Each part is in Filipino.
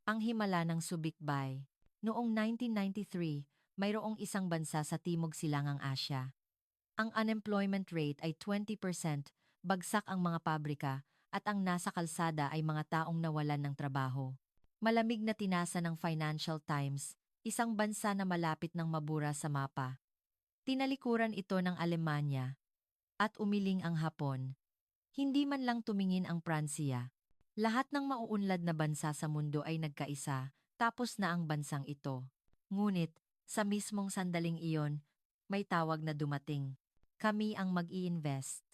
Ang himala ng Subic-Bay. Noong 1993, mayroong isang bansa sa Timog Silangang Asya. Ang unemployment rate ay 20%, bagsak ang mga pabrika, at ang nasa kalsada ay mga taong nawalan ng trabaho. Malamig na tinasa ng Financial Times, isang bansa na malapit ng mabura sa mapa. Tinalikuran ito ng Alemanya at umiling ang Hapon. Hindi man lang tumingin ang Pransiya. Lahat ng mauunlad na bansa sa mundo ay nagkaisa, tapos na ang bansang ito. Ngunit, sa mismong sandaling iyon, may tawag na dumating. Kami ang mag-i-invest.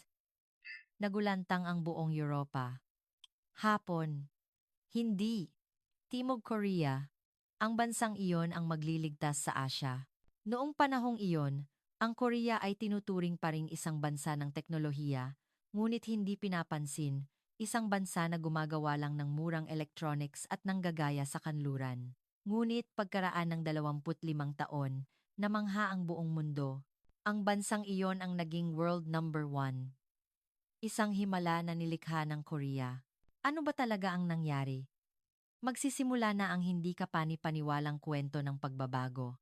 Nagulantang ang buong Europa. Hapon. Hindi. Timog Korea. Ang bansang iyon ang magliligtas sa Asya. Noong panahong iyon, ang Korea ay tinuturing pa ring isang bansa ng teknolohiya, ngunit hindi pinapansin, isang bansa na gumagawa lang ng murang electronics at nanggagaya sa kanluran. Ngunit pagkaraan ng 25 taon, namangha ang buong mundo. Ang bansang iyon ang naging world number one. Isang himala na nilikha ng Korea. Ano ba talaga ang nangyari? Magsisimula na ang hindi kapani-paniwalang kwento ng pagbabago.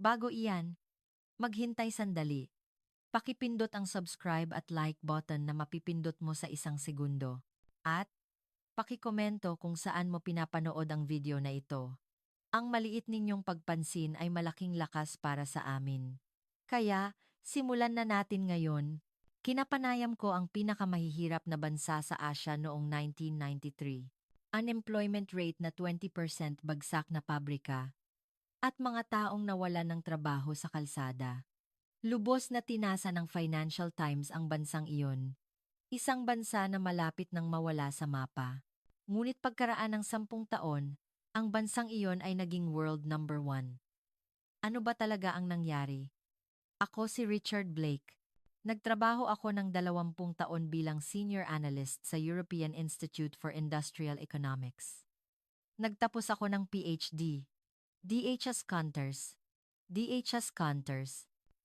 Bago iyan, maghintay sandali. Pakipindot ang subscribe at like button na mapipindot mo sa isang segundo. At pakikomento kung saan mo pinapanood ang video na ito. Ang maliit ninyong pagpansin ay malaking lakas para sa amin. Kaya, simulan na natin ngayon. Kinapanayam ko ang pinakamahihirap na bansa sa Asya noong 1993. Unemployment rate na 20%, bagsak na pabrika, at mga taong nawalan ng trabaho sa kalsada. Lubos na tinasa ng Financial Times ang bansang iyon. Isang bansa na malapit ng mawala sa mapa. Ngunit pagkaraan ng 10 taon, ang bansang iyon ay naging world number one. Ano ba talaga ang nangyari? Ako si Richard Blake. Nagtrabaho ako ng 20 taon bilang senior analyst sa European Institute for Industrial Economics. Nagtapos ako ng PhD, DHS Conters,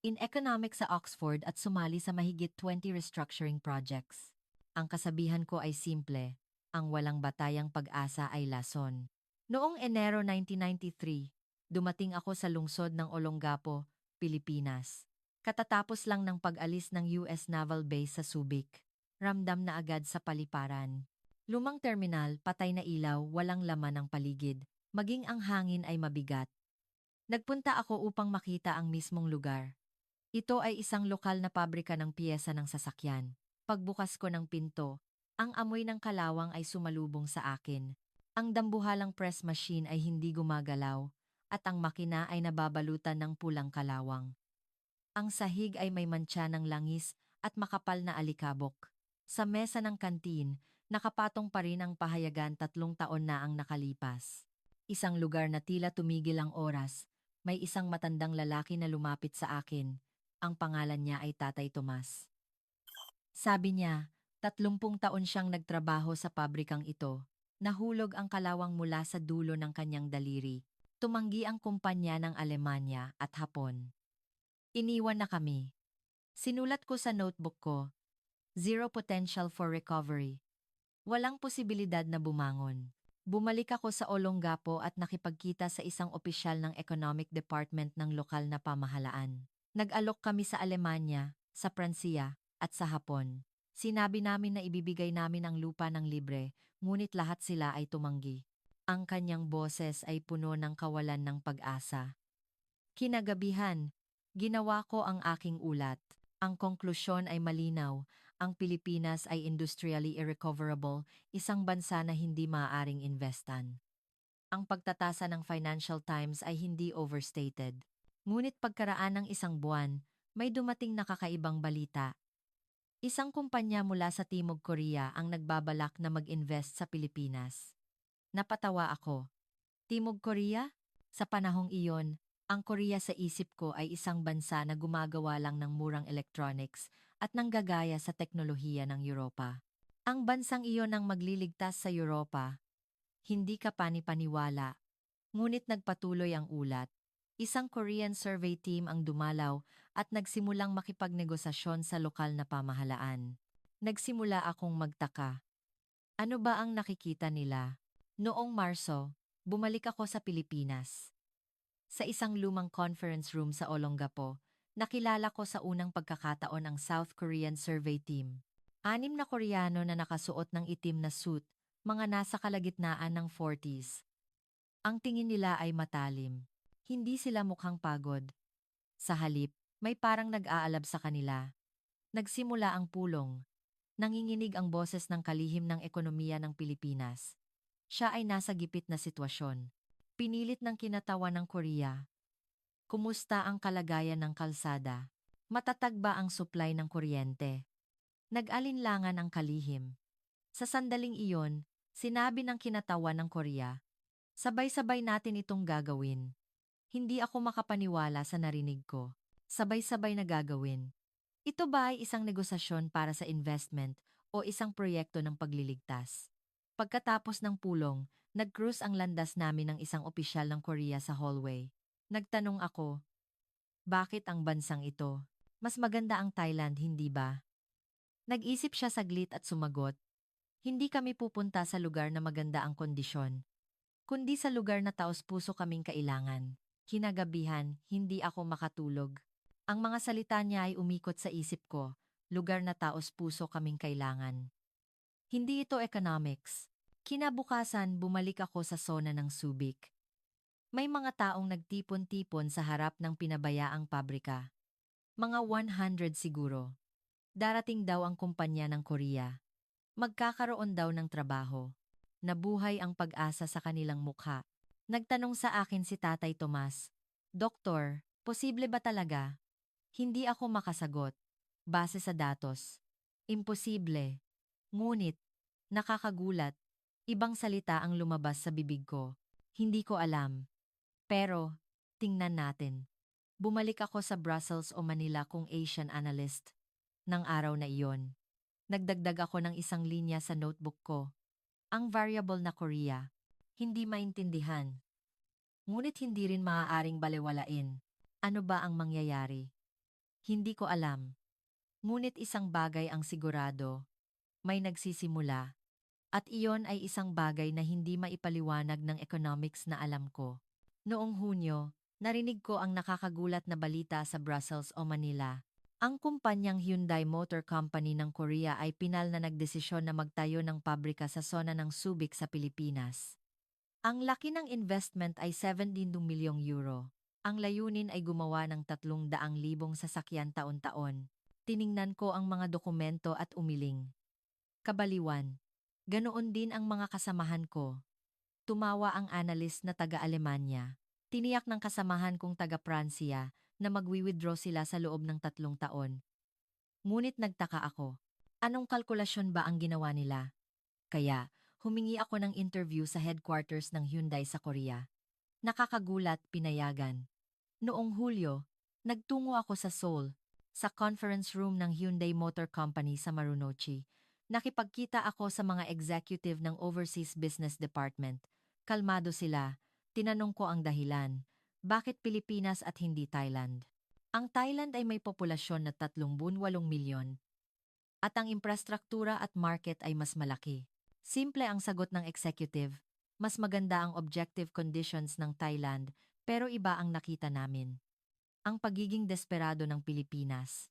in Economics sa Oxford at sumali sa mahigit 20 restructuring projects. Ang kasabihan ko ay simple, ang walang batayang pag-asa ay lason. Noong Enero 1993, dumating ako sa lungsod ng Olongapo, Pilipinas. Katatapos lang ng pag-alis ng US Naval Base sa Subic. Ramdam na agad sa paliparan. Lumang terminal, patay na ilaw, walang laman ang paligid. Maging ang hangin ay mabigat. Nagpunta ako upang makita ang mismong lugar. Ito ay isang lokal na pabrika ng piyesa ng sasakyan. Pagbukas ko ng pinto, ang amoy ng kalawang ay sumalubong sa akin. Ang dambuhalang press machine ay hindi gumagalaw, at ang makina ay nababalutan ng pulang kalawang. Ang sahig ay may mantsa ng langis at makapal na alikabok. Sa mesa ng kantin, nakapatong pa rin ang pahayagan 3 taon na ang nakalipas. Isang lugar na tila tumigil ang oras, may isang matandang lalaki na lumapit sa akin. Ang pangalan niya ay Tatay Tomas. Sabi niya, 30 taon siyang nagtrabaho sa pabrikang ito. Nahulog ang kalawang mula sa dulo ng kanyang daliri. Tumanggi ang kumpanya ng Alemanya at Hapon. Iniwan na kami. Sinulat ko sa notebook ko, zero potential for recovery. Walang posibilidad na bumangon. Bumalik ako sa Olongapo at nakipagkita sa isang opisyal ng Economic Department ng lokal na pamahalaan. Nag-alok kami sa Alemanya, sa Pransiya, at sa Hapon. Sinabi namin na ibibigay namin ang lupa ng libre, ngunit lahat sila ay tumanggi. Ang kanyang boses ay puno ng kawalan ng pag-asa. Kinagabihan, ginawa ko ang aking ulat. Ang konklusyon ay malinaw, ang Pilipinas ay industrially irrecoverable, isang bansa na hindi maaaring investan. Ang pagtatasa ng Financial Times ay hindi overstated. Ngunit pagkaraan ng isang buwan, may dumating na kakaibang balita. Isang kumpanya mula sa Timog Korea ang nagbabalak na mag-invest sa Pilipinas. Napatawa ako. Timog Korea? Sa panahong iyon, ang Korea sa isip ko ay isang bansa na gumagawa lang ng murang electronics at nanggagaya sa teknolohiya ng Europa. Ang bansang iyon ang magliligtas sa Europa. Hindi ka panipaniwala. Ngunit nagpatuloy ang ulat. Isang Korean survey team ang dumalaw at nagsimulang makipagnegosasyon sa lokal na pamahalaan. Nagsimula akong magtaka. Ano ba ang nakikita nila? Noong Marso, bumalik ako sa Pilipinas. Sa isang lumang conference room sa Olongapo, nakilala ko sa unang pagkakataon ang South Korean survey team. 6 na Koreano na nakasuot ng itim na suit, mga nasa kalagitnaan ng 40s. Ang tingin nila ay matalim. Hindi sila mukhang pagod. Sa halip, may parang nag-aalab sa kanila. Nagsimula ang pulong. Nanginginig ang boses ng kalihim ng ekonomiya ng Pilipinas. Siya ay nasa gipit na sitwasyon. Pinilit ng kinatawan ng Korea. Kumusta ang kalagayan ng kalsada? Matatag ba ang supply ng kuryente? Nag-alinlangan ang kalihim. Sa sandaling iyon, sinabi ng kinatawan ng Korea, sabay-sabay natin itong gagawin. Hindi ako makapaniwala sa narinig ko. Sabay-sabay na gagawin. Ito ba ay isang negosasyon para sa investment o isang proyekto ng pagliligtas? Pagkatapos ng pulong, nag-cruise ang landas namin ng isang opisyal ng Korea sa hallway. Nagtanong ako, bakit ang bansang ito? Mas maganda ang Thailand, hindi ba? Nag-isip siya saglit at sumagot, hindi kami pupunta sa lugar na maganda ang kondisyon, kundi sa lugar na taos-puso kaming kailangan. Kinagabihan, hindi ako makatulog. Ang mga salita niya ay umikot sa isip ko, lugar na taos-puso kaming kailangan. Hindi ito economics. Kinabukasan, bumalik ako sa zona ng Subic. May mga taong nagtipon-tipon sa harap ng pinabayaang pabrika. Mga 100 siguro. Darating daw ang kumpanya ng Korea. Magkakaroon daw ng trabaho. Nabuhay ang pag-asa sa kanilang mukha. Nagtanong sa akin si Tatay Tomas, Doktor, posible ba talaga? Hindi ako makasagot. Base sa datos. Imposible. Ngunit, nakakagulat. Ibang salita ang lumabas sa bibig ko. Hindi ko alam. Pero, tingnan natin. Bumalik ako sa Brussels o Manila kung Asian analyst. Nang araw na iyon, nagdagdag ako ng isang linya sa notebook ko. Ang variable na Korea. Hindi maintindihan. Ngunit hindi rin maaaring balewalain. Ano ba ang mangyayari? Hindi ko alam. Ngunit isang bagay ang sigurado. May nagsisimula. At iyon ay isang bagay na hindi maipaliwanag ng economics na alam ko. Noong Hunyo, narinig ko ang nakakagulat na balita sa Brussels o Manila. Ang kumpanyang Hyundai Motor Company ng Korea ay pinal na nagdesisyon na magtayo ng pabrika sa zona ng Subic sa Pilipinas. Ang laki ng investment ay 17 milyong euro. Ang layunin ay gumawa ng 300,000 sasakyan taon-taon. Tiningnan ko ang mga dokumento at umiling. Kabaliwan. Ganoon din ang mga kasamahan ko. Tumawa ang analyst na taga-Alemanya. Tiniyak ng kasamahan kong taga-Pransya na magwi-withdraw sila sa loob ng 3 taon. Ngunit nagtaka ako. Anong kalkulasyon ba ang ginawa nila? Kaya, humingi ako ng interview sa headquarters ng Hyundai sa Korea. Nakakagulat, pinayagan. Noong Hulyo, nagtungo ako sa Seoul, sa conference room ng Hyundai Motor Company sa Marunouchi. Nakipagkita ako sa mga executive ng Overseas Business Department. Kalmado sila. Tinanong ko ang dahilan. Bakit Pilipinas at hindi Thailand? Ang Thailand ay may populasyon na 38 milyon. At ang infrastruktura at market ay mas malaki. Simple ang sagot ng executive. Mas maganda ang objective conditions ng Thailand, pero iba ang nakita namin. Ang pagiging desperado ng Pilipinas.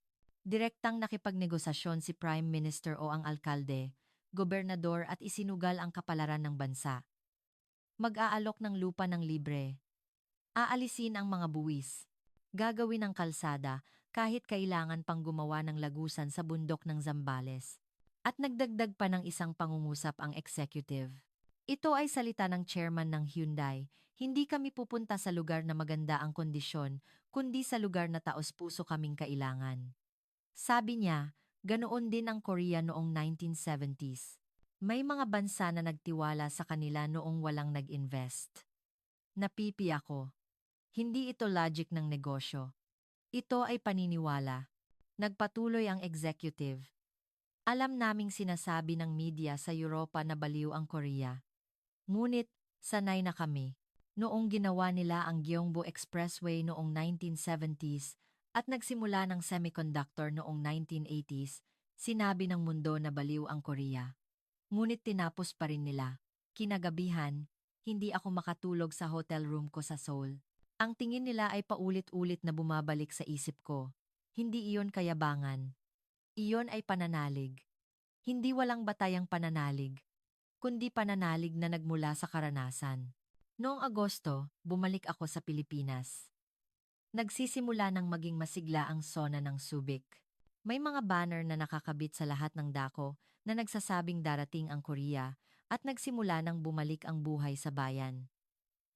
Direktang nakipagnegosasyon si Prime Minister o ang alkalde, gobernador at isinugal ang kapalaran ng bansa. Mag-aalok ng lupa ng libre. Aalisin ang mga buwis. Gagawin ang kalsada kahit kailangan pang gumawa ng lagusan sa bundok ng Zambales. At nagdagdag pa ng isang pangungusap ang executive. Ito ay salita ng chairman ng Hyundai, hindi kami pupunta sa lugar na maganda ang kondisyon, kundi sa lugar na taos-puso kaming kailangan. Sabi niya, ganoon din ang Korea noong 1970s. May mga bansa na nagtiwala sa kanila noong walang nag-invest. Napipi ako. Hindi ito logic ng negosyo. Ito ay paniniwala. Nagpatuloy ang executive. Alam naming sinasabi ng media sa Europa na baliw ang Korea. Ngunit, sanay na kami. Noong ginawa nila ang Gyeongbu Expressway noong 1970s at nagsimula ng semiconductor noong 1980s, sinabi ng mundo na baliw ang Korea. Ngunit tinapos pa rin nila. Kinagabihan, hindi ako makatulog sa hotel room ko sa Seoul. Ang tingin nila ay paulit-ulit na bumabalik sa isip ko. Hindi iyon kayabangan. Iyon ay pananalig. Hindi walang batayang pananalig, kundi pananalig na nagmula sa karanasan. Noong Agosto, bumalik ako sa Pilipinas. Nagsisimula ng maging masigla ang sona ng Subic. May mga banner na nakakabit sa lahat ng dako na nagsasabing darating ang Korea at nagsimula ng bumalik ang buhay sa bayan.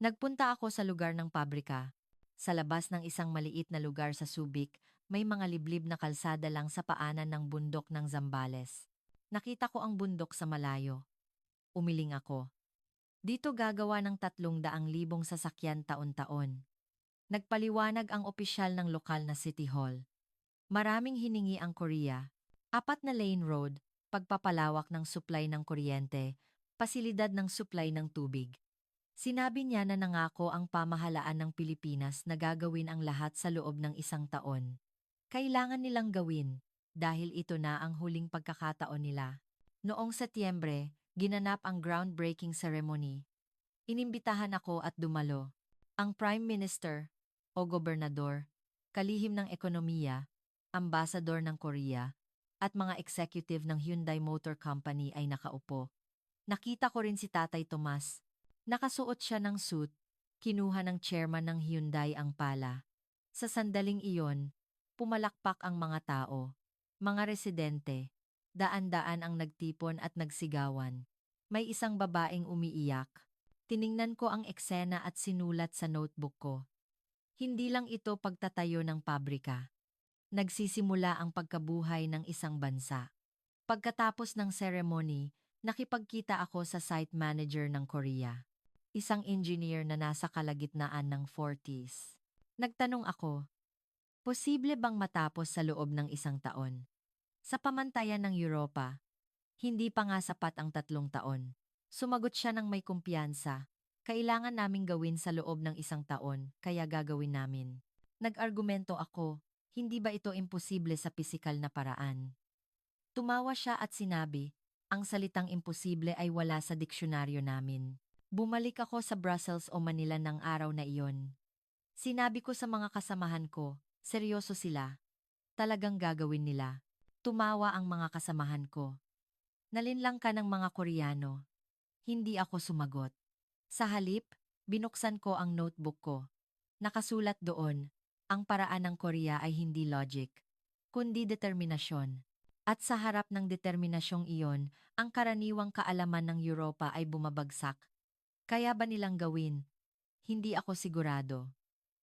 Nagpunta ako sa lugar ng pabrika. Sa labas ng isang maliit na lugar sa Subic, may mga liblib na kalsada lang sa paanan ng bundok ng Zambales. Nakita ko ang bundok sa malayo. Umiling ako. Dito gagawa ng 300,000 sasakyan taon-taon. Nagpaliwanag ang opisyal ng lokal na City Hall. Maraming hiningi ang Korea. 4 na lane road, pagpapalawak ng supply ng kuryente, pasilidad ng supply ng tubig. Sinabi niya na nangako ang pamahalaan ng Pilipinas na gagawin ang lahat sa loob ng 1 taon. Kailangan nilang gawin, dahil ito na ang huling pagkakataon nila. Noong Setyembre, ginanap ang groundbreaking ceremony. Inimbitahan ako at dumalo. Ang Prime Minister, o Gobernador, kalihim ng ekonomiya, ambasador ng Korea, at mga executive ng Hyundai Motor Company ay nakaupo. Nakita ko rin si Tatay Tomas. Nakasuot siya ng suit, kinuha ng chairman ng Hyundai ang pala. Sa sandaling iyon, pumalakpak ang mga tao, mga residente, daan-daan ang nagtipon at nagsigawan. May isang babaeng umiiyak. Tiningnan ko ang eksena at sinulat sa notebook ko. Hindi lang ito pagtatayo ng pabrika. Nagsisimula ang pagkabuhay ng isang bansa. Pagkatapos ng ceremony, nakipagkita ako sa site manager ng Korea. Isang engineer na nasa kalagitnaan ng 40s. Nagtanong ako, posible bang matapos sa loob ng 1 taon? Sa pamantayan ng Europa, hindi pa nga sapat ang 3 taon. Sumagot siya ng may kumpiyansa. Kailangan naming gawin sa loob ng 1 taon, kaya gagawin namin. Nag-argumento ako, hindi ba ito imposible sa pisikal na paraan? Tumawa siya at sinabi, ang salitang imposible ay wala sa diksyonaryo namin. Bumalik ako sa Brussels o Manila ng araw na iyon. Sinabi ko sa mga kasamahan ko, seryoso sila. Talagang gagawin nila. Tumawa ang mga kasamahan ko. Nalinlang ka ng mga Koreano. Hindi ako sumagot. Sa halip, binuksan ko ang notebook ko. Nakasulat doon, ang paraan ng Korea ay hindi logic, kundi determinasyon. At sa harap ng determinasyong iyon, ang karaniwang kaalaman ng Europa ay bumabagsak. Kaya ba nilang gawin? Hindi ako sigurado.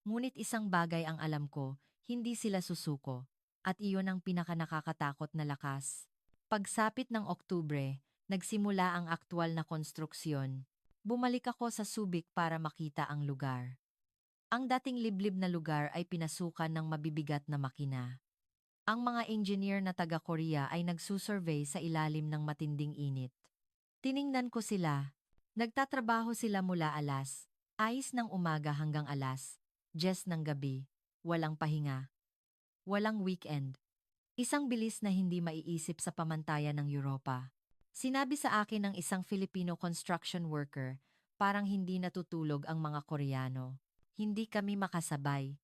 Ngunit isang bagay ang alam ko, hindi sila susuko. At iyon ang pinakanakakatakot na lakas. Pagsapit ng Oktubre, nagsimula ang aktwal na konstruksyon. Bumalik ako sa Subic para makita ang lugar. Ang dating liblib na lugar ay pinasukan ng mabibigat na makina. Ang mga engineer na taga-Korea ay nagsusurvey sa ilalim ng matinding init. Tiningnan ko sila. Nagtatrabaho sila mula ais ng umaga hanggang 10 ng gabi. Walang pahinga. Walang weekend. Isang bilis na hindi maiisip sa pamantayan ng Europa. Sinabi sa akin ng isang Filipino construction worker, parang hindi natutulog ang mga Koreano. Hindi kami makasabay.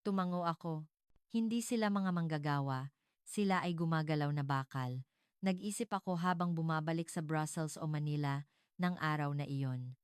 Tumango ako. Hindi sila mga manggagawa, sila ay gumagalaw na bakal. Nag-isip ako habang bumabalik sa Brussels o Manila ng araw na iyon.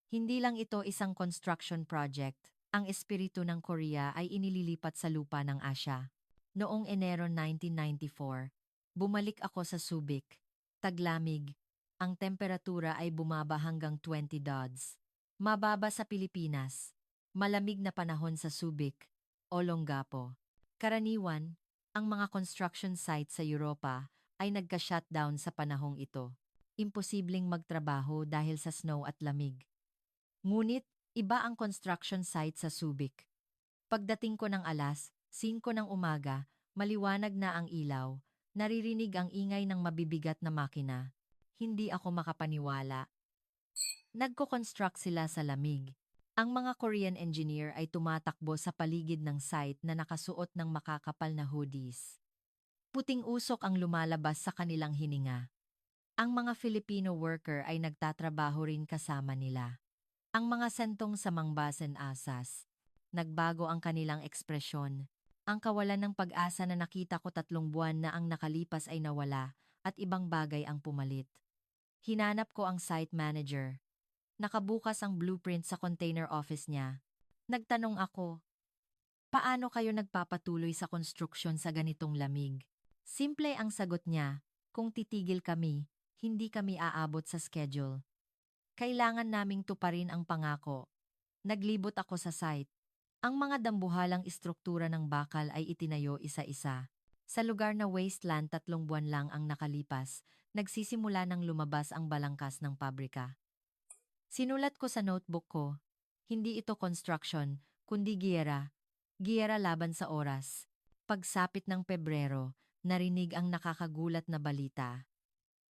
Hindi lang ito isang construction project, ang espiritu ng Korea ay inililipat sa lupa ng Asya. Noong Enero 1994, bumalik ako sa Subic. Taglamig, ang temperatura ay bumaba hanggang 20 degrees. Mababa sa Pilipinas, malamig na panahon sa Subic, Olongapo. Karaniwan, ang mga construction sites sa Europa ay nagka-shutdown sa panahong ito. Imposibleng magtrabaho dahil sa snow at lamig. Ngunit, iba ang construction site sa Subic. Pagdating ko ng 5 ng umaga, maliwanag na ang ilaw, naririnig ang ingay ng mabibigat na makina. Hindi ako makapaniwala. Nagko-construct sila sa lamig. Ang mga Korean engineer ay tumatakbo sa paligid ng site na nakasuot ng makakapal na hoodies. Puting usok ang lumalabas sa kanilang hininga. Ang mga Filipino worker ay nagtatrabaho rin kasama nila. Ang mga sentong sa mangbasen asas. Nagbago ang kanilang ekspresyon. Ang kawalan ng pag-asa na nakita ko 3 buwan na ang nakalipas ay nawala at ibang bagay ang pumalit. Hinanap ko ang site manager. Nakabukas ang blueprint sa container office niya. Nagtanong ako, paano kayo nagpapatuloy sa konstruksyon sa ganitong lamig? Simple ang sagot niya, kung titigil kami, hindi kami aabot sa schedule. Kailangan naming tuparin ang pangako. Naglibot ako sa site. Ang mga dambuhalang istruktura ng bakal ay itinayo isa-isa. Sa lugar na wasteland 3 buwan lang ang nakalipas, nagsisimula ng lumabas ang balangkas ng pabrika. Sinulat ko sa notebook ko, hindi ito construction, kundi giyera. Giyera laban sa oras. Pagsapit ng Pebrero, narinig ang nakakagulat na balita.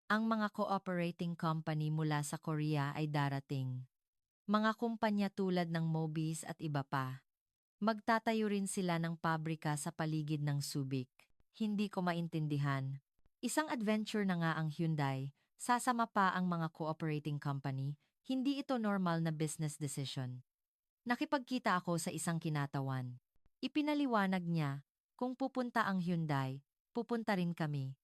Ang mga cooperating company mula sa Korea ay darating. Mga kumpanya tulad ng Mobis at iba pa. Magtatayo rin sila ng pabrika sa paligid ng Subic. Hindi ko maintindihan. Isang adventure na nga ang Hyundai, sasama pa ang mga cooperating company, hindi ito normal na business decision. Nakipagkita ako sa isang kinatawan. Ipinaliwanag niya, kung pupunta ang Hyundai, pupunta rin kami.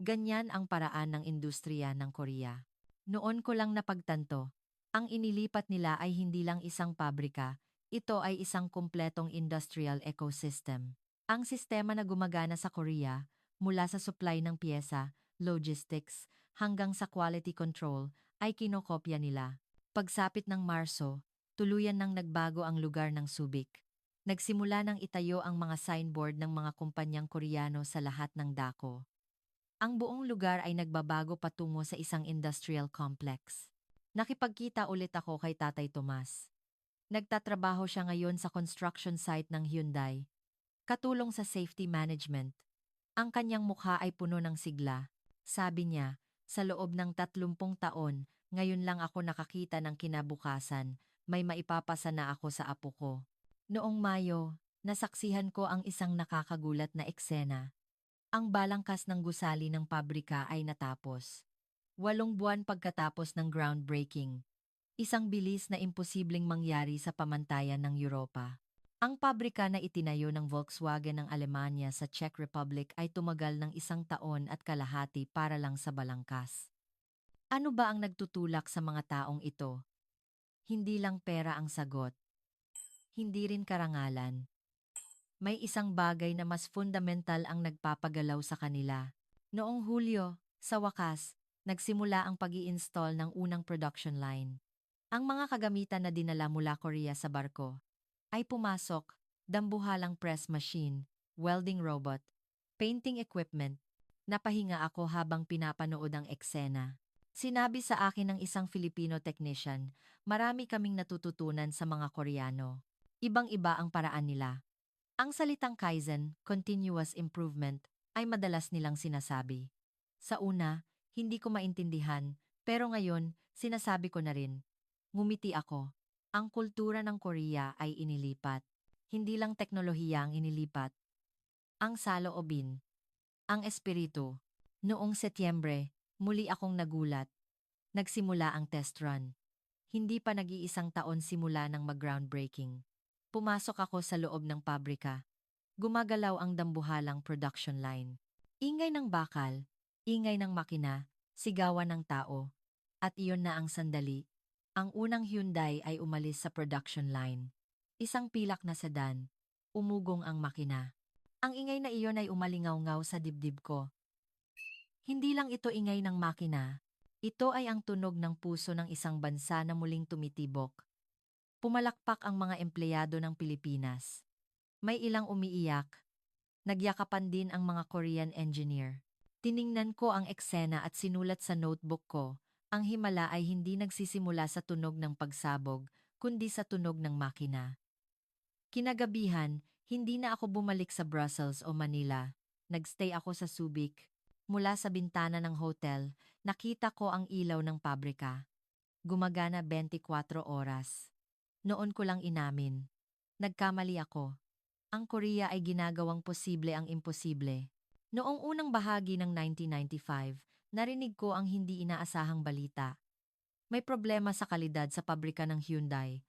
Ganyan ang paraan ng industriya ng Korea. Noon ko lang napagtanto, ang inilipat nila ay hindi lang isang pabrika, ito ay isang kumpletong industrial ecosystem. Ang sistema na gumagana sa Korea, mula sa supply ng piyesa, logistics, hanggang sa quality control, ay kinokopya nila. Pagsapit ng Marso, tuluyan nang nagbago ang lugar ng Subic. Nagsimula nang itayo ang mga signboard ng mga kumpanyang Koreano sa lahat ng dako. Ang buong lugar ay nagbabago patungo sa isang industrial complex. Nakipagkita ulit ako kay Tatay Tomas. Nagtatrabaho siya ngayon sa construction site ng Hyundai. Katulong sa safety management. Ang kanyang mukha ay puno ng sigla. Sabi niya, sa loob ng 30 taon, ngayon lang ako nakakita ng kinabukasan, may maipapasa na ako sa apo ko. Noong Mayo, nasaksihan ko ang isang nakakagulat na eksena. Ang balangkas ng gusali ng pabrika ay natapos. 8 buwan pagkatapos ng groundbreaking. Isang bilis na imposibleng mangyari sa pamantayan ng Europa. Ang pabrika na itinayo ng Volkswagen ng Alemanya sa Czech Republic ay tumagal ng 1 taon at kalahati para lang sa balangkas. Ano ba ang nagtutulak sa mga taong ito? Hindi lang pera ang sagot. Hindi rin karangalan. May isang bagay na mas fundamental ang nagpapagalaw sa kanila. Noong Hulyo, sa wakas, nagsimula ang pag-i-install ng unang production line. Ang mga kagamitan na dinala mula Korea sa barko ay pumasok, dambuhalang press machine, welding robot, painting equipment. Napahinga ako habang pinapanood ang eksena. Sinabi sa akin ng isang Filipino technician, marami kaming natututunan sa mga Koreano. Ibang-iba ang paraan nila. Ang salitang Kaizen, continuous improvement, ay madalas nilang sinasabi. Sa una, hindi ko maintindihan, pero ngayon, sinasabi ko na rin. Ngumiti ako. Ang kultura ng Korea ay inilipat. Hindi lang teknolohiya ang inilipat. Ang saloobin. Ang espiritu. Noong Setyembre, muli akong nagulat. Nagsimula ang test run. Hindi pa nag-iisang taon simula ng mag-groundbreaking. Pumasok ako sa loob ng pabrika. Gumagalaw ang dambuhalang production line. Ingay ng bakal, ingay ng makina, sigawan ng tao. At iyon na ang sandali. Ang unang Hyundai ay umalis sa production line. Isang pilak na sedan. Umugong ang makina. Ang ingay na iyon ay umalingaw-ngaw sa dibdib ko. Hindi lang ito ingay ng makina. Ito ay ang tunog ng puso ng isang bansa na muling tumitibok. Pumalakpak ang mga empleyado ng Pilipinas. May ilang umiiyak. Nagyakapan din ang mga Korean engineer. Tiningnan ko ang eksena at sinulat sa notebook ko, ang himala ay hindi nagsisimula sa tunog ng pagsabog, kundi sa tunog ng makina. Kinagabihan, hindi na ako bumalik sa Brussels o Manila. Nagstay ako sa Subic. Mula sa bintana ng hotel, nakita ko ang ilaw ng pabrika. Gumagana 24 oras. Noon ko lang inamin. Nagkamali ako. Ang Korea ay ginagawang posible ang imposible. Noong unang bahagi ng 1995, narinig ko ang hindi inaasahang balita. May problema sa kalidad sa pabrika ng Hyundai.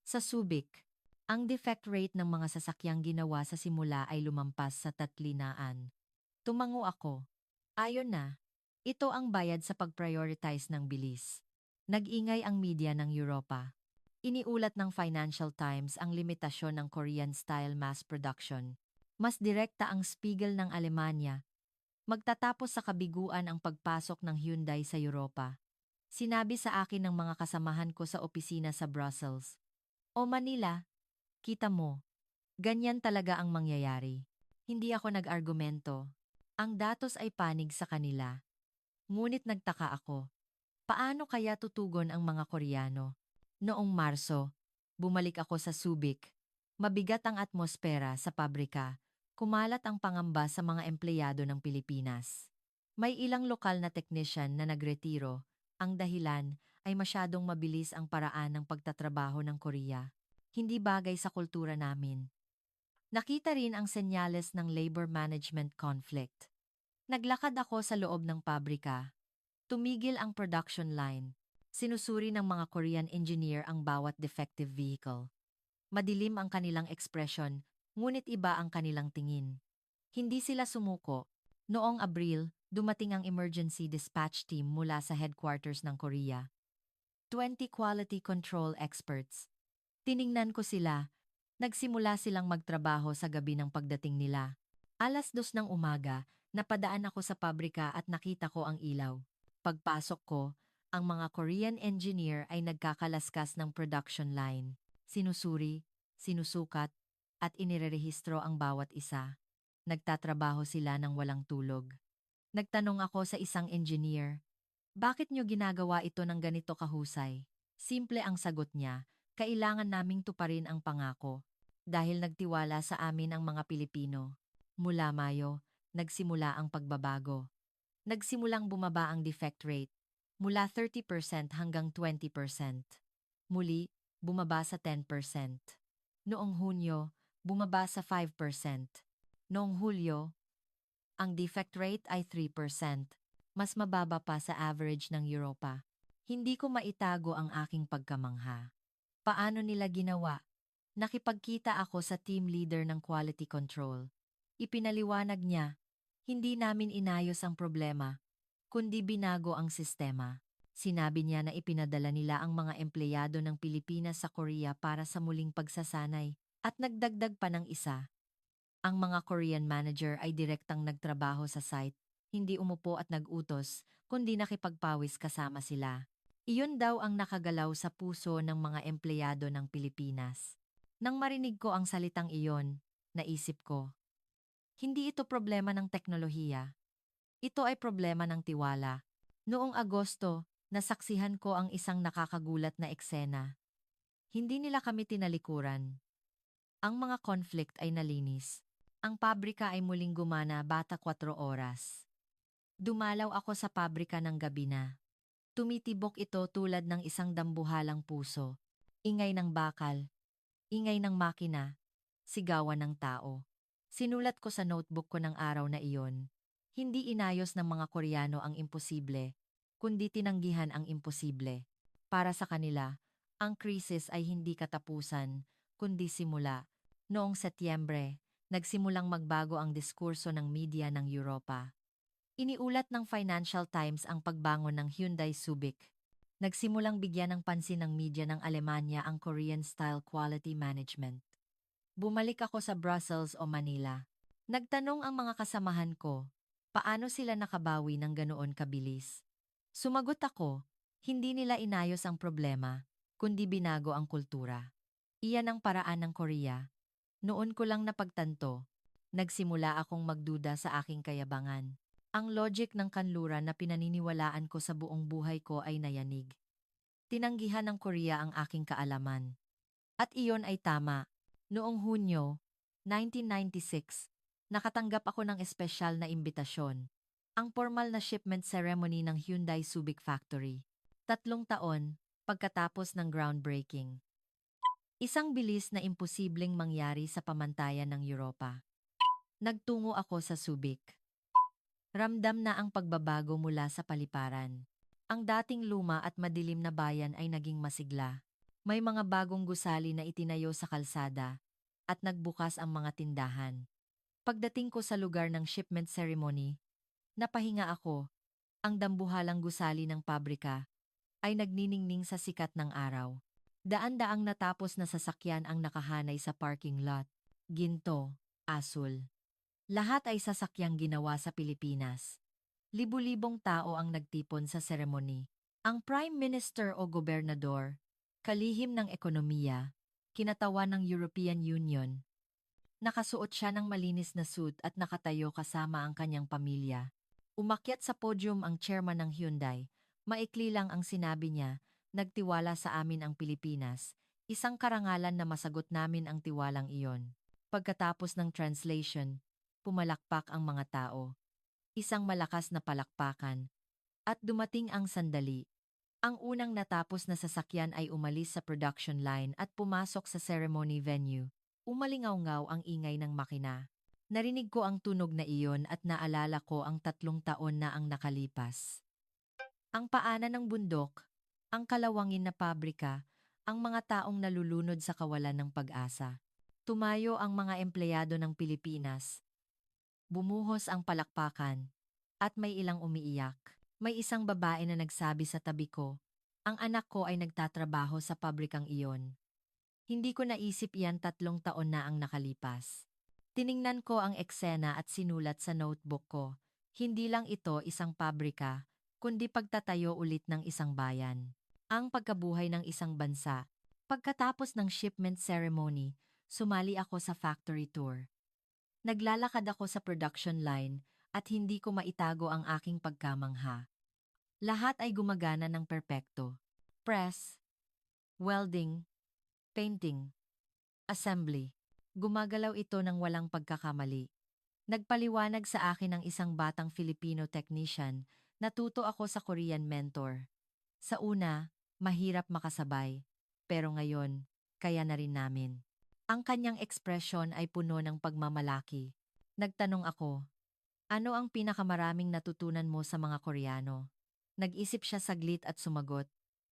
Sa Subic, ang defect rate ng mga sasakyang ginawa sa simula ay lumampas sa 300. Tumango ako. Ayon na. Ito ang bayad sa pag-prioritize ng bilis. Nag-ingay ang media ng Europa. Iniulat ng Financial Times ang limitasyon ng Korean-style mass production. Mas direkta ang Spiegel ng Alemanya. Magtatapos sa kabiguan ang pagpasok ng Hyundai sa Europa. Sinabi sa akin ng mga kasamahan ko sa opisina sa Brussels. O Manila, kita mo, ganyan talaga ang mangyayari. Hindi ako nag-argumento. Ang datos ay panig sa kanila. Ngunit nagtaka ako. Paano kaya tutugon ang mga Koreano? Noong Marso, bumalik ako sa Subic. Mabigat ang atmosfera sa pabrika. Kumalat ang pangamba sa mga empleyado ng Pilipinas. May ilang lokal na technician na nagretiro. Ang dahilan ay masyadong mabilis ang paraan ng pagtatrabaho ng Korea. Hindi bagay sa kultura namin. Nakita rin ang senyales ng labor management conflict. Naglakad ako sa loob ng pabrika. Tumigil ang production line. Sinusuri ng mga Korean engineer ang bawat defective vehicle. Madilim ang kanilang ekspresyon, ngunit iba ang kanilang tingin. Hindi sila sumuko. Noong Abril, dumating ang emergency dispatch team mula sa headquarters ng Korea. 20 quality control experts. Tiningnan ko sila. Nagsimula silang magtrabaho sa gabi ng pagdating nila. 2:00 ng umaga, napadaan ako sa pabrika at nakita ko ang ilaw. Pagpasok ko, ang mga Korean engineer ay nagkakalaskas ng production line. Sinusuri, sinusukat, at inirerehistro ang bawat isa. Nagtatrabaho sila ng walang tulog. Nagtanong ako sa isang engineer, bakit nyo ginagawa ito ng ganito kahusay? Simple ang sagot niya, kailangan naming tuparin ang pangako. Dahil nagtiwala sa amin ang mga Pilipino. Mula Mayo, nagsimula ang pagbabago. Nagsimulang bumaba ang defect rate, mula 30% hanggang 20%. Muli, bumaba sa 10%. Noong Hunyo, bumaba sa 5%. Noong Hulyo, ang defect rate ay 3%, mas mababa pa sa average ng Europa. Hindi ko maitago ang aking pagkamangha. Paano nila ginawa? Nakipagkita ako sa team leader ng quality control. Ipinaliwanag niya, hindi namin inayos ang problema, kundi binago ang sistema. Sinabi niya na ipinadala nila ang mga empleyado ng Pilipinas sa Korea para sa muling pagsasanay, at nagdagdag pa ng isa. Ang mga Korean manager ay direktang nagtrabaho sa site, hindi umupo at nag-utos, kundi nakipagpawis kasama sila. Iyon daw ang nakagalaw sa puso ng mga empleyado ng Pilipinas. Nang marinig ko ang salitang iyon, naisip ko, hindi ito problema ng teknolohiya. Ito ay problema ng tiwala. Noong Agosto, nasaksihan ko ang isang nakakagulat na eksena. Hindi nila kami tinalikuran. Ang mga conflict ay nalinis. Ang pabrika ay muling gumana bata 4 oras. Dumalaw ako sa pabrika ng gabi na. Tumitibok ito tulad ng isang dambuhalang puso. Ingay ng bakal, ingay ng makina, sigawan ng tao. Sinulat ko sa notebook ko ng araw na iyon. Hindi inayos ng mga Koreano ang imposible, kundi tinanggihan ang imposible. Para sa kanila, ang krisis ay hindi katapusan, kundi simula. Noong Setyembre, nagsimulang magbago ang diskurso ng media ng Europa. Iniulat ng Financial Times ang pagbangon ng Hyundai Subic. Nagsimulang bigyan ng pansin ng media ng Alemanya ang Korean-style quality management. Bumalik ako sa Brussels o Manila. Nagtanong ang mga kasamahan ko, paano sila nakabawi ng ganoon kabilis? Sumagot ako, hindi nila inayos ang problema, kundi binago ang kultura. Iyan ang paraan ng Korea. Noon ko lang napagtanto, nagsimula akong magduda sa aking kayabangan. Ang logic ng kanluran na pinaniniwalaan ko sa buong buhay ko ay nayanig. Tinanggihan ng Korea ang aking kaalaman. At iyon ay tama. Noong Hunyo, 1996, nakatanggap ako ng espesyal na imbitasyon. Ang formal na shipment ceremony ng Hyundai Subic Factory. 3 taon, pagkatapos ng groundbreaking. Isang bilis na imposibleng mangyari sa pamantayan ng Europa. Nagtungo ako sa Subic. Ramdam na ang pagbabago mula sa paliparan. Ang dating luma at madilim na bayan ay naging masigla. May mga bagong gusali na itinayo sa kalsada at nagbukas ang mga tindahan. Pagdating ko sa lugar ng shipment ceremony, napahinga ako. Ang dambuhalang gusali ng pabrika ay nagniningning sa sikat ng araw. Daan-daang natapos na sasakyan ang nakahanay sa parking lot. Ginto, asul. Lahat ay sasakyang ginawa sa Pilipinas. Libu-libong tao ang nagtipon sa seremony. Ang Prime Minister o Gobernador, kalihim ng ekonomiya, kinatawan ng European Union. Nakasuot siya ng malinis na suit at nakatayo kasama ang kanyang pamilya. Umakyat sa podium ang chairman ng Hyundai. Maikli lang ang sinabi niya, nagtiwala sa amin ang Pilipinas. Isang karangalan na masagot namin ang tiwalang iyon. Pagkatapos ng translation, pumalakpak ang mga tao. Isang malakas na palakpakan. At dumating ang sandali. Ang unang natapos na sasakyan ay umalis sa production line at pumasok sa ceremony venue. Umalingaw-ngaw ang ingay ng makina. Narinig ko ang tunog na iyon at naalala ko ang 3 taon na ang nakalipas. Ang paanan ng bundok, ang kalawangin na pabrika, ang mga taong nalulunod sa kawalan ng pag-asa. Tumayo ang mga empleyado ng Pilipinas. Bumuhos ang palakpakan. At may ilang umiiyak. May isang babae na nagsabi sa tabi ko, ang anak ko ay nagtatrabaho sa pabrikang iyon. Hindi ko naisip iyan 3 taon na ang nakalipas. Tiningnan ko ang eksena at sinulat sa notebook ko. Hindi lang ito isang pabrika, kundi pagtatayo ulit ng isang bayan. Ang pagkabuhay ng isang bansa. Pagkatapos ng shipment ceremony, sumali ako sa factory tour. Naglalakad ako sa production line at hindi ko maitago ang aking pagkamangha. Lahat ay gumagana ng perpekto. Press, welding, painting, assembly. Gumagalaw ito ng walang pagkakamali. Nagpaliwanag sa akin ng isang batang Filipino technician, natuto ako sa Korean mentor. Sa una, mahirap makasabay. Pero ngayon, kaya na rin namin. Ang kanyang ekspresyon ay puno ng pagmamalaki. Nagtanong ako, ano ang pinakamaraming natutunan mo sa mga Koreano? Nag-isip siya saglit at sumagot,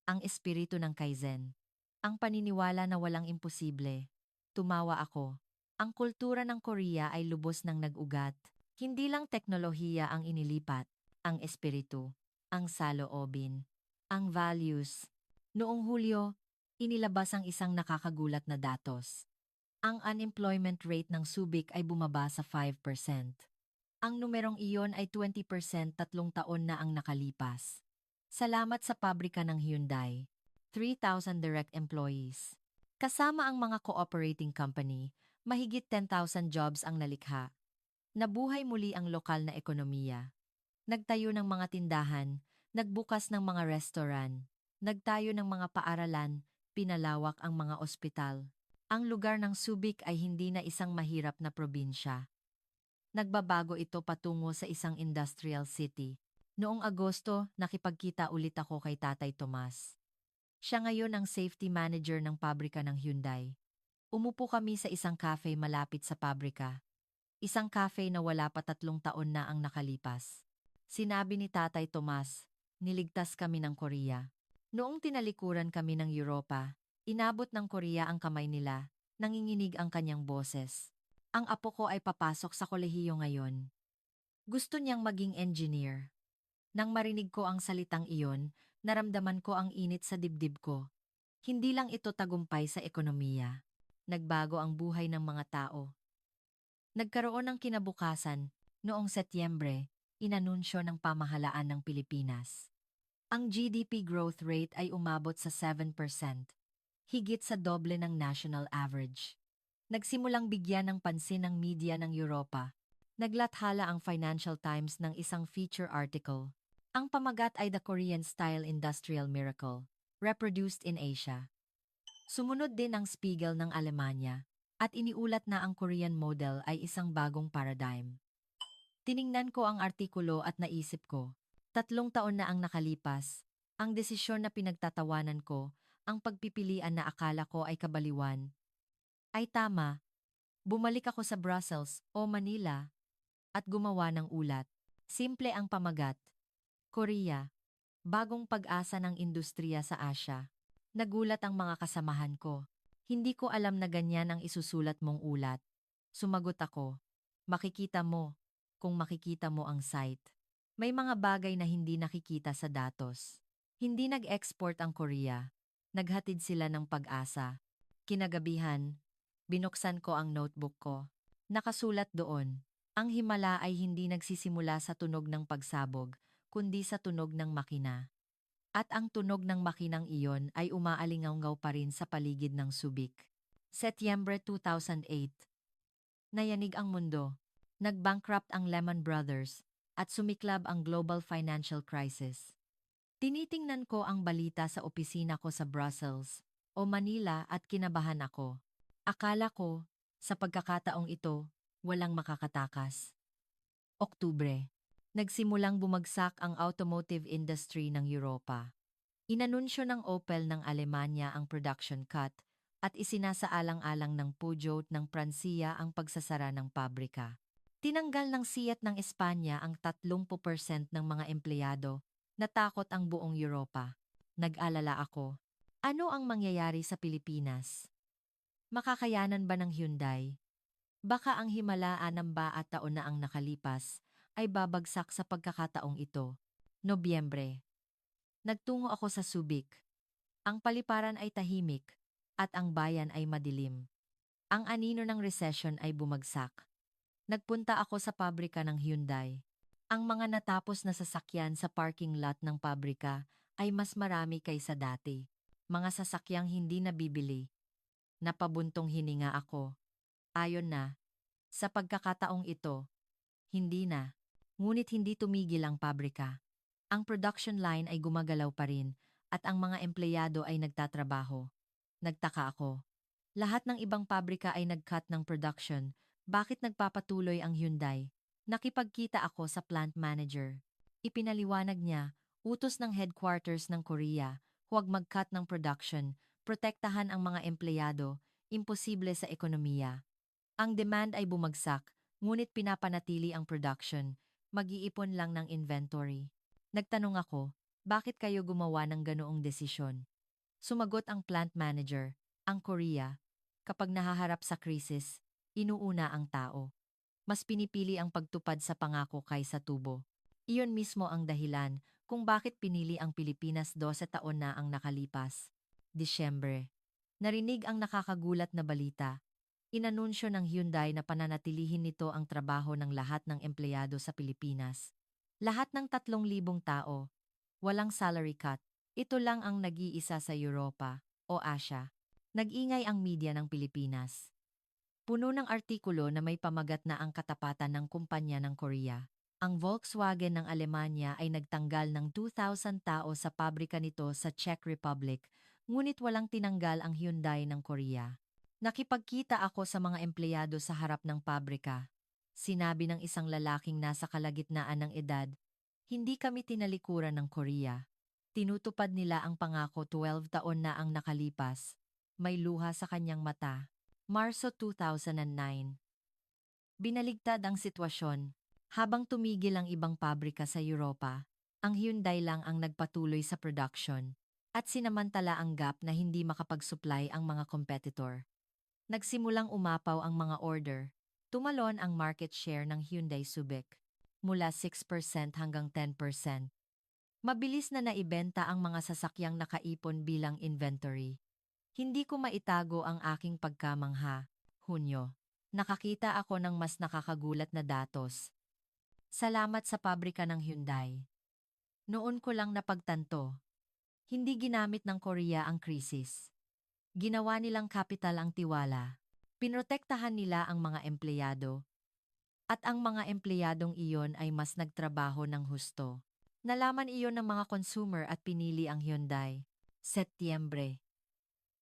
ang espiritu ng Kaizen. Ang paniniwala na walang imposible. Tumawa ako. Ang kultura ng Korea ay lubos ng nag-ugat. Hindi lang teknolohiya ang inilipat, ang espiritu, ang saloobin, ang values. Noong Hulyo, inilabas ang isang nakakagulat na datos. Ang unemployment rate ng Subic ay bumaba sa 5%. Ang numerong iyon ay 20% 3 taon na ang nakalipas. Salamat sa pabrika ng Hyundai. 3,000 direct employees. Kasama ang mga cooperating company, mahigit 10,000 jobs ang nalikha. Nabuhay muli ang lokal na ekonomiya. Nagtayo ng mga tindahan, nagbukas ng mga restaurant, nagtayo ng mga paaralan, pinalawak ang mga ospital. Ang lugar ng Subic ay hindi na isang mahirap na probinsya. Nagbabago ito patungo sa isang industrial city. Noong Agosto, nakipagkita ulit ako kay Tatay Tomas. Siya ngayon ang safety manager ng pabrika ng Hyundai. Umupo kami sa isang cafe malapit sa pabrika. Isang cafe na wala pa 3 taon na ang nakalipas. Sinabi ni Tatay Tomas, niligtas kami ng Korea. Noong tinalikuran kami ng Europa, inabot ng Korea ang kamay nila, nanginginig ang kanyang boses. Ang apo ko ay papasok sa kolehiyo ngayon. Gusto niyang maging engineer. Nang marinig ko ang salitang iyon, naramdaman ko ang init sa dibdib ko. Hindi lang ito tagumpay sa ekonomiya. Nagbago ang buhay ng mga tao. Nagkaroon ng kinabukasan, noong Setyembre, inanunsyo ng pamahalaan ng Pilipinas. Ang GDP growth rate ay umabot sa 7%, higit sa doble ng national average. Nagsimulang bigyan ng pansin ng media ng Europa. Naglathala ang Financial Times ng isang feature article. Ang pamagat ay The Korean Style Industrial Miracle, Reproduced in Asia. Sumunod din ang Spiegel ng Alemanya, at iniulat na ang Korean model ay isang bagong paradigm. Tiningnan ko ang artikulo at naisip ko, 3 taon na ang nakalipas, ang desisyon na pinagtatawanan ko, ang pagpipilian na akala ko ay kabaliwan, ay tama. Bumalik ako sa Brussels o Manila at gumawa ng ulat. Simple ang pamagat. Korea, bagong pag-asa ng industriya sa Asya. Nagulat ang mga kasamahan ko. Hindi ko alam na ganyan ang isusulat mong ulat. Sumagot ako. Makikita mo, kung makikita mo ang site. May mga bagay na hindi nakikita sa datos. Hindi nag-export ang Korea. Naghatid sila ng pag-asa. Kinagabihan, binuksan ko ang notebook ko. Nakasulat doon, ang himala ay hindi nagsisimula sa tunog ng pagsabog, kundi sa tunog ng makina. At ang tunog ng makinang iyon ay umaalingaw pa rin sa paligid ng Subic. Setyembre 2008. Nayanig ang mundo. Nag-bankrupt ang Lehman Brothers at sumiklab ang global financial crisis. Tinitingnan ko ang balita sa opisina ko sa Brussels o Manila at kinabahan ako. Akala ko, sa pagkakataong ito, walang makakatakas. Oktubre. Nagsimulang bumagsak ang automotive industry ng Europa. Inanunsyo ng Opel ng Alemanya ang production cut at isinasaalang-alang ng Peugeot ng Pransiya ang pagsasara ng pabrika. Tinanggal ng Fiat ng Espanya ang 30% ng mga empleyado. Natakot ang buong Europa. Nag-alala ako. Ano ang mangyayari sa Pilipinas? Makakayanan ba ng Hyundai? Baka ang himalaan ng at taon na ang nakalipas ay babagsak sa pagkakataong ito. Nobyembre. Nagtungo ako sa Subic. Ang paliparan ay tahimik at ang bayan ay madilim. Ang anino ng recession ay bumagsak. Nagpunta ako sa pabrika ng Hyundai. Ang mga natapos na sasakyan sa parking lot ng pabrika ay mas marami kaysa dati. Mga sasakyang hindi nabibili. Napabuntong hininga ako. Ayon na. Sa pagkakataong ito, hindi na. Ngunit hindi tumigil ang pabrika. Ang production line ay gumagalaw pa rin at ang mga empleyado ay nagtatrabaho. Nagtaka ako. Lahat ng ibang pabrika ay nag-cut ng production. Bakit nagpapatuloy ang Hyundai? Nakipagkita ako sa plant manager. Ipinaliwanag niya, utos ng headquarters ng Korea, huwag mag-cut ng production, protektahan ang mga empleyado, imposible sa ekonomiya. Ang demand ay bumagsak, ngunit pinapanatili ang production, mag-iipon lang ng inventory. Nagtanong ako, bakit kayo gumawa ng ganoong desisyon? Sumagot ang plant manager, ang Korea, kapag nahaharap sa krisis, inuuna ang tao. Mas pinipili ang pagtupad sa pangako kaysa tubo. Iyon mismo ang dahilan kung bakit pinili ang Pilipinas 12 taon na ang nakalipas. Disyembre. Narinig ang nakakagulat na balita. Inanunsyo ng Hyundai na pananatilihin nito ang trabaho ng lahat ng empleyado sa Pilipinas. Lahat ng 3,000 tao. Walang salary cut. Ito lang ang nag-iisa sa Europa o Asya. Nag-ingay ang media ng Pilipinas. Puno ng artikulo na may pamagat na ang katapatan ng kumpanya ng Korea. Ang Volkswagen ng Alemanya ay nagtanggal ng 2,000 tao sa pabrika nito sa Czech Republic, ngunit walang tinanggal ang Hyundai ng Korea. Nakipagkita ako sa mga empleyado sa harap ng pabrika. Sinabi ng isang lalaking nasa kalagitnaan ng edad, hindi kami tinalikuran ng Korea. Tinutupad nila ang pangako 12 taon na ang nakalipas. May luha sa kanyang mata. Marso 2009. Binaligtad ang sitwasyon. Habang tumigil ang ibang pabrika sa Europa, ang Hyundai lang ang nagpatuloy sa production at sinamantala ang gap na hindi makapag-supply ang mga competitor. Nagsimulang umapaw ang mga order. Tumalon ang market share ng Hyundai Subic mula 6% hanggang 10%. Mabilis na naibenta ang mga sasakyang nakaipon bilang inventory. Hindi ko maitago ang aking pagkamangha. Hunyo. Nakakita ako ng mas nakakagulat na datos. Salamat sa pabrika ng Hyundai. Noon ko lang napagtanto. Hindi ginamit ng Korea ang krisis. Ginawa nilang kapital ang tiwala. Pinotektahan nila ang mga empleyado. At ang mga empleyadong iyon ay mas nagtrabaho ng husto. Nalaman iyon ng mga consumer at pinili ang Hyundai. Setyembre.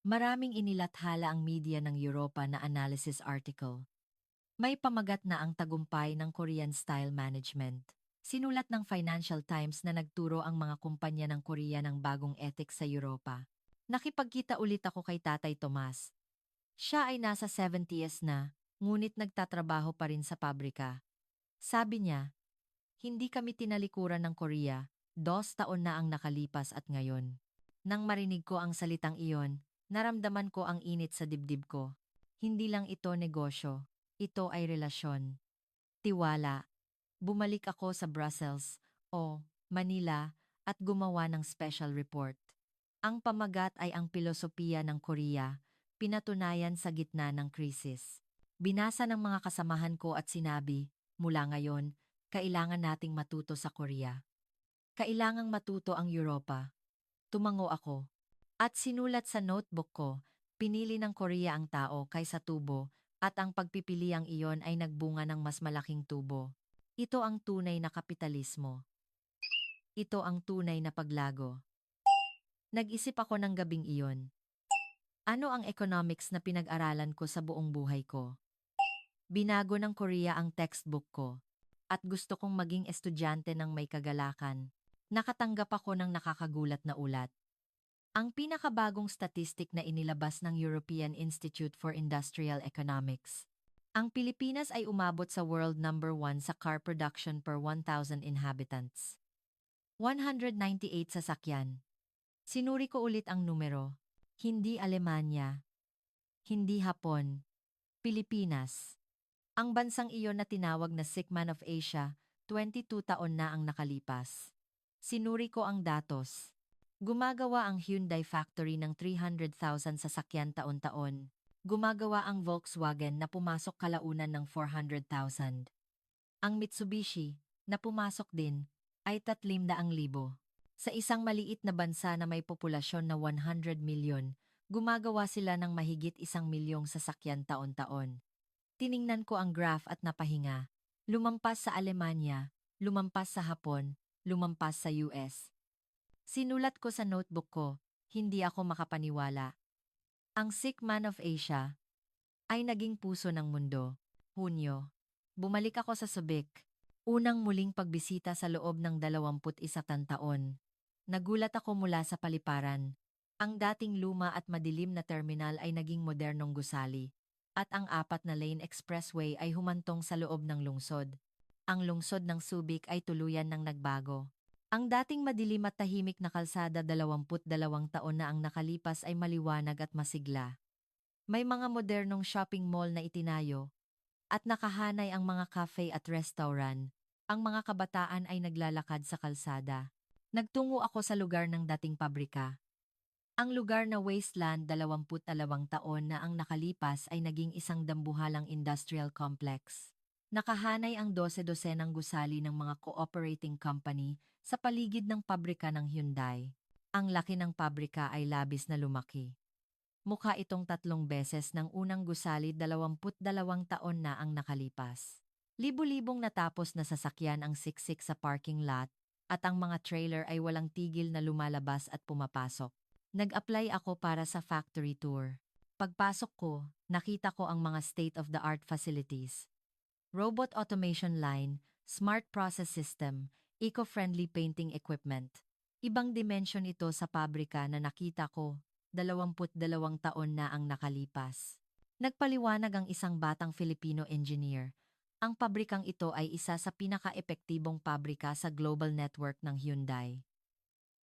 Maraming inilathala ang media ng Europa na analysis article. May pamagat na ang tagumpay ng Korean style management. Sinulat ng Financial Times na nagturo ang mga kumpanya ng Korea ng bagong ethics sa Europa. Nakipagkita ulit ako kay Tatay Tomas. Siya ay nasa 70s na, ngunit nagtatrabaho pa rin sa pabrika. Sabi niya, Hindi kami tinalikuran ng Korea, 2 taon na ang nakalipas at ngayon. Nang marinig ko ang salitang iyon, naramdaman ko ang init sa dibdib ko. Hindi lang ito negosyo, ito ay relasyon. Tiwala. Bumalik ako sa Brussels, o Manila, at gumawa ng special report. Ang pamagat ay ang pilosopiya ng Korea, pinatunayan sa gitna ng krisis. Binasa ng mga kasamahan ko at sinabi, mula ngayon, kailangan nating matuto sa Korea. Kailangang matuto ang Europa. Tumango ako. At sinulat sa notebook ko, pinili ng Korea ang tao kaysa tubo, at ang pagpipiliang iyon ay nagbunga ng mas malaking tubo. Ito ang tunay na kapitalismo. Ito ang tunay na paglago. Nag-isip ako ng gabing iyon. Ano ang economics na pinag-aralan ko sa buong buhay ko? Binago ng Korea ang textbook ko. At gusto kong maging estudyante ng may kagalakan. Nakatanggap ako ng nakakagulat na ulat. Ang pinakabagong statistic na inilabas ng European Institute for Industrial Economics. Ang Pilipinas ay umabot sa world number 1 sa car production per 1,000 inhabitants. 198 sasakyan. Sinuri ko ulit ang numero. Hindi Alemanya. Hindi Hapon. Pilipinas. Ang bansang iyon na tinawag na Sick Man of Asia, 22 taon na ang nakalipas. Sinuri ko ang datos. Gumagawa ang Hyundai factory ng 300,000 sasakyan taon-taon. Gumagawa ang Volkswagen na pumasok kalaunan ng 400,000. Ang Mitsubishi, na pumasok din, ay 300,000. Sa isang maliit na bansa na may populasyon na 100 milyon, gumagawa sila ng mahigit 1 milyong sasakyan taon-taon. Tiningnan ko ang graph at napahinga. Lumampas sa Alemanya, lumampas sa Hapon, lumampas sa US. Sinulat ko sa notebook ko, hindi ako makapaniwala. Ang Sick Man of Asia ay naging puso ng mundo. Hunyo. Bumalik ako sa Subic. Unang muling pagbisita sa loob ng 21 taon. Nagulat ako mula sa paliparan. Ang dating luma at madilim na terminal ay naging modernong gusali. At ang 4 na lane expressway ay humantong sa loob ng lungsod. Ang lungsod ng Subic ay tuluyan ng nagbago. Ang dating madilim at tahimik na kalsada 22 taon na ang nakalipas ay maliwanag at masigla. May mga modernong shopping mall na itinayo, at nakahanay ang mga cafe at restaurant. Ang mga kabataan ay naglalakad sa kalsada. Nagtungo ako sa lugar ng dating pabrika. Ang lugar na wasteland 22 taon na ang nakalipas ay naging isang dambuhalang industrial complex. Nakahanay ang 12 ng gusali ng mga cooperating company sa paligid ng pabrika ng Hyundai. Ang laki ng pabrika ay labis na lumaki. Mukha itong 3 beses ng unang gusali 22 taon na ang nakalipas. Libu-libong natapos na sasakyan ang siksik sa parking lot at ang mga trailer ay walang tigil na lumalabas at pumapasok. Nag-apply ako para sa factory tour. Pagpasok ko, nakita ko ang mga state-of-the-art facilities. Robot automation line, smart process system, eco-friendly painting equipment. Ibang dimensyon ito sa pabrika na nakita ko, 22 taon na ang nakalipas. Nagpaliwanag ang isang batang Filipino engineer. Ang pabrikang ito ay isa sa pinaka-epektibong pabrika sa global network ng Hyundai.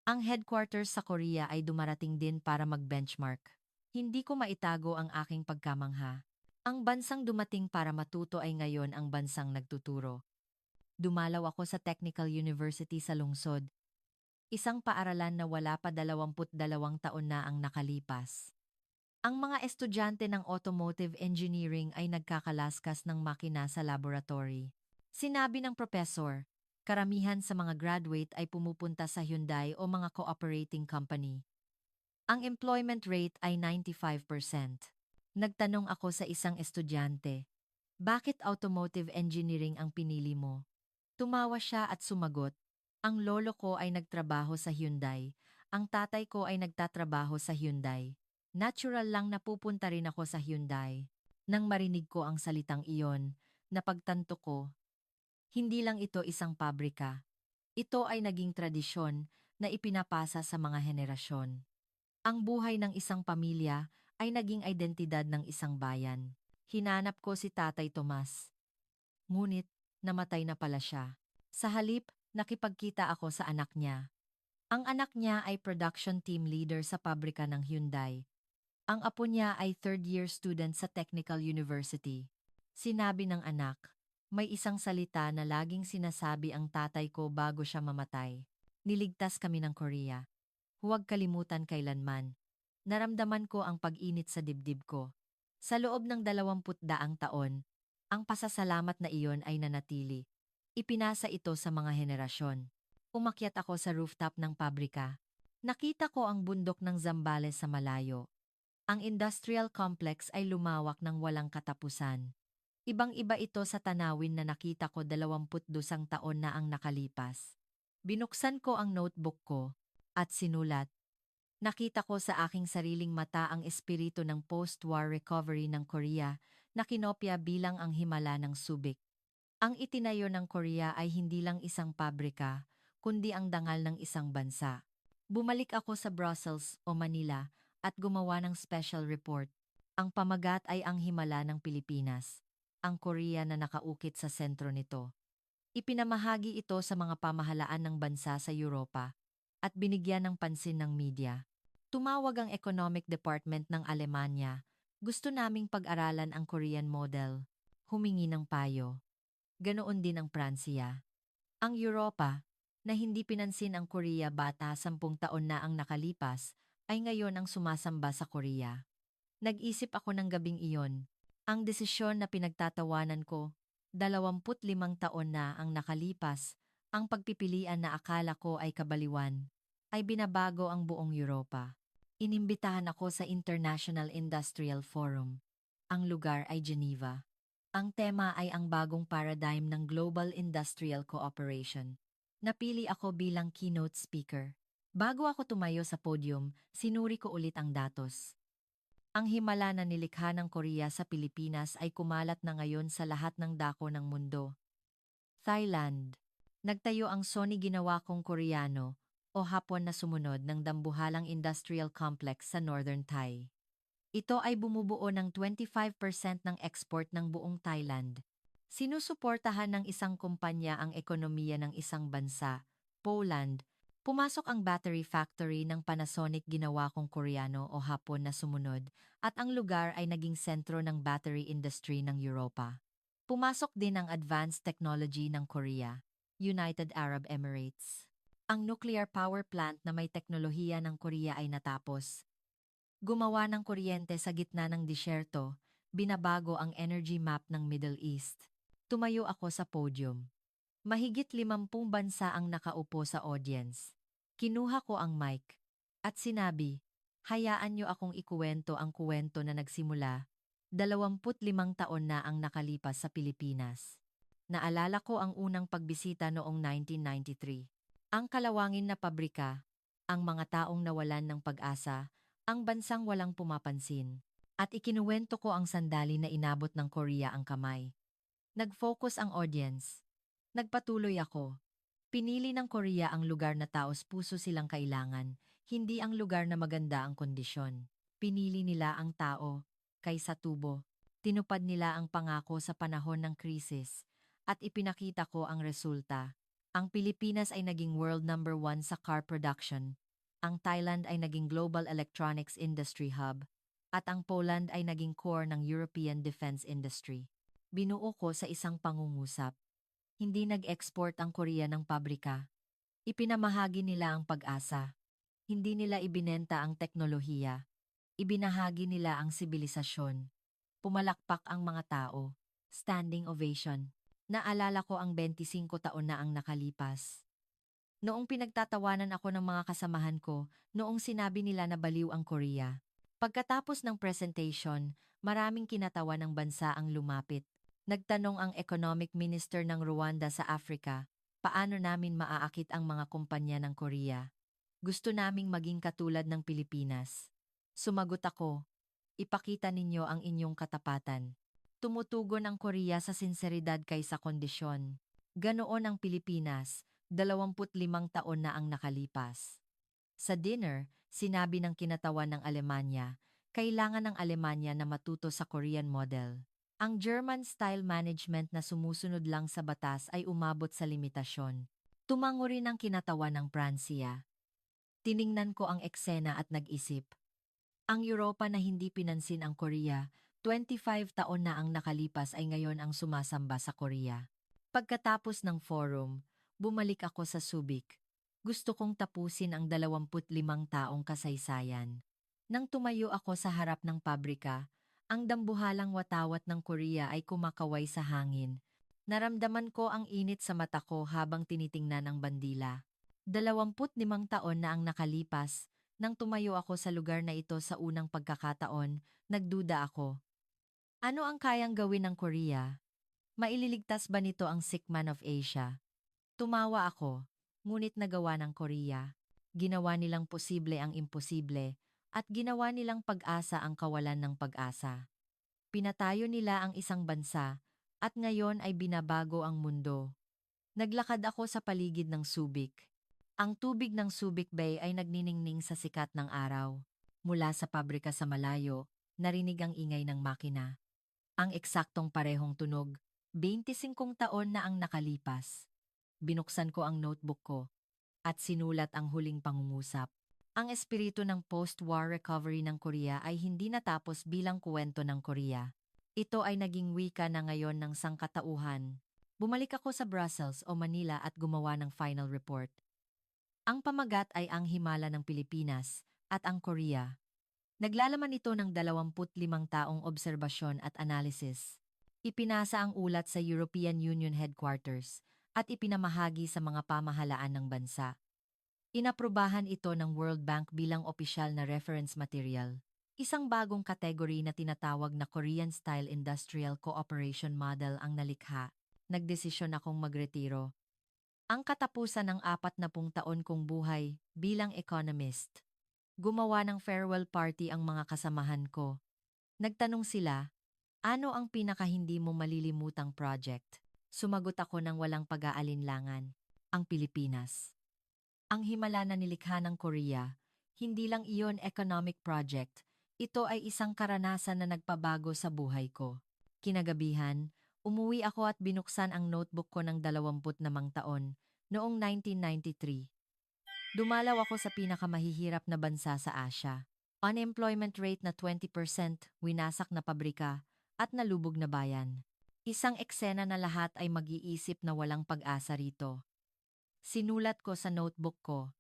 Ang headquarters sa Korea ay dumarating din para mag-benchmark. Hindi ko maitago ang aking pagkamangha. Ang bansang dumating para matuto ay ngayon ang bansang nagtuturo. Dumalaw ako sa Technical University sa lungsod. Isang paaralan na wala pa 22 taon na ang nakalipas. Ang mga estudyante ng automotive engineering ay nagkakalaskas ng makina sa laboratory. Sinabi ng professor, karamihan sa mga graduate ay pumupunta sa Hyundai o mga cooperating company. Ang employment rate ay 95%. Nagtanong ako sa isang estudyante, bakit automotive engineering ang pinili mo? Tumawa siya at sumagot, ang lolo ko ay nagtrabaho sa Hyundai, ang tatay ko ay nagtatrabaho sa Hyundai. Natural lang na pupunta rin ako sa Hyundai. Nang marinig ko ang salitang iyon, napagtanto ko, hindi lang ito isang pabrika. Ito ay naging tradisyon na ipinapasa sa mga henerasyon. Ang buhay ng isang pamilya ay naging identidad ng isang bayan. Hinanap ko si Tatay Tomas. Ngunit, namatay na pala siya. Sa halip, nakipagkita ako sa anak niya. Ang anak niya ay production team leader sa pabrika ng Hyundai. Ang apo niya ay third-year student sa Technical University. Sinabi ng anak, may isang salita na laging sinasabi ang tatay ko bago siya mamatay. Niligtas kami ng Korea. Huwag kalimutan kailanman. Naramdaman ko ang pag-init sa dibdib ko. Sa loob ng 20 taon, ang pasasalamat na iyon ay nanatili. Ipinasa ito sa mga henerasyon. Umakyat ako sa rooftop ng pabrika. Nakita ko ang bundok ng Zambales sa malayo. Ang industrial complex ay lumawak ng walang katapusan. Ibang-iba ito sa tanawin na nakita ko 22 taon na ang nakalipas. Binuksan ko ang notebook ko at sinulat. Nakita ko sa aking sariling mata ang espiritu ng post-war recovery ng Korea na kinopya bilang ang himala ng Subic. Ang itinayo ng Korea ay hindi lang isang pabrika, kundi ang dangal ng isang bansa. Bumalik ako sa Brussels o Manila at gumawa ng special report. Ang pamagat ay ang himala ng Pilipinas, ang Korea na nakaukit sa sentro nito. Ipinamahagi ito sa mga pamahalaan ng bansa sa Europa at binigyan ng pansin ng media. Tumawag ang Economic Department ng Alemanya. Gusto naming pag-aralan ang Korean model. Humingi ng payo. Ganoon din ang Pransiya. Ang Europa, na hindi pinansin ang Korea bata 10 taon na ang nakalipas, ay ngayon ang sumasamba sa Korea. Nag-isip ako ng gabing iyon. Ang desisyon na pinagtatawanan ko, 25 taon na ang nakalipas, ang pagpipilian na akala ko ay kabaliwan, ay binabago ang buong Europa. Inimbitahan ako sa International Industrial Forum. Ang lugar ay Geneva. Ang tema ay ang bagong paradigm ng Global Industrial Cooperation. Napili ako bilang keynote speaker. Bago ako tumayo sa podium, sinuri ko ulit ang datos. Ang himala na nilikha ng Korea sa Pilipinas ay kumalat na ngayon sa lahat ng dako ng mundo. Thailand. Nagtayo ang Sony ginawa kong Koreano o Hapon na sumunod ng dambuhalang industrial complex sa Northern Thai. Ito ay bumubuo ng 25% ng export ng buong Thailand. Sinusuportahan ng isang kumpanya ang ekonomiya ng isang bansa, Poland. Pumasok ang battery factory ng Panasonic ginawa kong Koreano o Hapon na sumunod at ang lugar ay naging sentro ng battery industry ng Europa. Pumasok din ang advanced technology ng Korea, United Arab Emirates. Ang nuclear power plant na may teknolohiya ng Korea ay natapos. Gumawa ng kuryente sa gitna ng disyerto, binabago ang energy map ng Middle East. Tumayo ako sa podium. Mahigit 50 bansa ang nakaupo sa audience. Kinuha ko ang mic at sinabi, hayaan niyo akong ikuwento ang kuwento na nagsimula. 25 taon na ang nakalipas sa Pilipinas. Naalala ko ang unang pagbisita noong 1993. Ang kalawangin na pabrika, ang mga taong nawalan ng pag-asa, ang bansang walang pumapansin. At ikinuwento ko ang sandali na inabot ng Korea ang kamay. Nag-focus ang audience. Nagpatuloy ako. Pinili ng Korea ang lugar na taos puso silang kailangan, hindi ang lugar na maganda ang kondisyon. Pinili nila ang tao, kaysa tubo. Tinupad nila ang pangako sa panahon ng krisis, at ipinakita ko ang resulta. Ang Pilipinas ay naging world number 1 sa car production, ang Thailand ay naging global electronics industry hub, at ang Poland ay naging core ng European defense industry. Binuo ko sa isang pangungusap. Hindi nag-export ang Korea ng pabrika. Ipinamahagi nila ang pag-asa. Hindi nila ibinenta ang teknolohiya. Ibinahagi nila ang sibilisasyon. Pumalakpak ang mga tao. Standing ovation. Naalala ko ang 25 taon na ang nakalipas. Noong pinagtatawanan ako ng mga kasamahan ko, noong sinabi nila na baliw ang Korea. Pagkatapos ng presentation, maraming kinatawa ng bansa ang lumapit. Nagtanong ang economic minister ng Rwanda sa Africa, paano namin maaakit ang mga kumpanya ng Korea? Gusto naming maging katulad ng Pilipinas. Sumagot ako, ipakita ninyo ang inyong katapatan. Tumutugon ang Korea sa sinseridad kaysa kondisyon. Ganoon ang Pilipinas, 25 taon na ang nakalipas. Sa dinner, sinabi ng kinatawan ng Alemanya, kailangan ng Alemanya na matuto sa Korean model. Ang German-style management na sumusunod lang sa batas ay umabot sa limitasyon. Tumango rin ang kinatawan ng Pransiya. Tiningnan ko ang eksena at nag-isip. Ang Europa na hindi pinansin ang Korea, 25 taon na ang nakalipas ay ngayon ang sumasamba sa Korea. Pagkatapos ng forum, bumalik ako sa Subic. Gusto kong tapusin ang 25 taong kasaysayan. Nang tumayo ako sa harap ng pabrika, ang dambuhalang watawat ng Korea ay kumakaway sa hangin. Naramdaman ko ang init sa mata ko habang tinitingnan ang bandila. 25 taon na ang nakalipas. Nang tumayo ako sa lugar na ito sa unang pagkakataon, nagduda ako. Ano ang kayang gawin ng Korea? Maililigtas ba nito ang sick man of Asia? Tumawa ako, ngunit nagawa ng Korea. Ginawa nilang posible ang imposible, at ginawa nilang pag-asa ang kawalan ng pag-asa. Pinatayo nila ang isang bansa, at ngayon ay binabago ang mundo. Naglakad ako sa paligid ng Subic. Ang tubig ng Subic Bay ay nagniningning sa sikat ng araw. Mula sa pabrika sa malayo, narinig ang ingay ng makina. Ang eksaktong parehong tunog, 25 taon na ang nakalipas. Binuksan ko ang notebook ko at sinulat ang huling pangungusap. Ang espiritu ng post-war recovery ng Korea ay hindi natapos bilang kuwento ng Korea. Ito ay naging wika na ngayon ng sangkatauhan. Bumalik ako sa Brussels o Manila at gumawa ng final report. Ang pamagat ay ang himala ng Pilipinas at ang Korea. Naglalaman ito ng 25 taong obserbasyon at analysis. Ipinasa ang ulat sa European Union Headquarters at ipinamahagi sa mga pamahalaan ng bansa. Inaprubahan ito ng World Bank bilang opisyal na reference material. Isang bagong kategory na tinatawag na Korean-style Industrial Cooperation Model ang nalikha. Nagdesisyon akong magretiro. Ang katapusan ng 40 taon kong buhay bilang economist. Gumawa ng farewell party ang mga kasamahan ko. Nagtanong sila, ano ang pinaka-hindi mo malilimutang project? Sumagot ako ng walang pag-aalinlangan, ang Pilipinas. Ang himala na nilikha ng Korea, hindi lang iyon economic project, ito ay isang karanasan na nagpabago sa buhay ko. Kinagabihan, umuwi ako at binuksan ang notebook ko ng 20 taon, noong 1993. Dumalaw ako sa pinakamahihirap na bansa sa Asia. Unemployment rate na 20%, winasak na pabrika, at nalubog na bayan. Isang eksena na lahat ay mag-iisip na walang pag-asa rito. Sinulat ko sa notebook ko,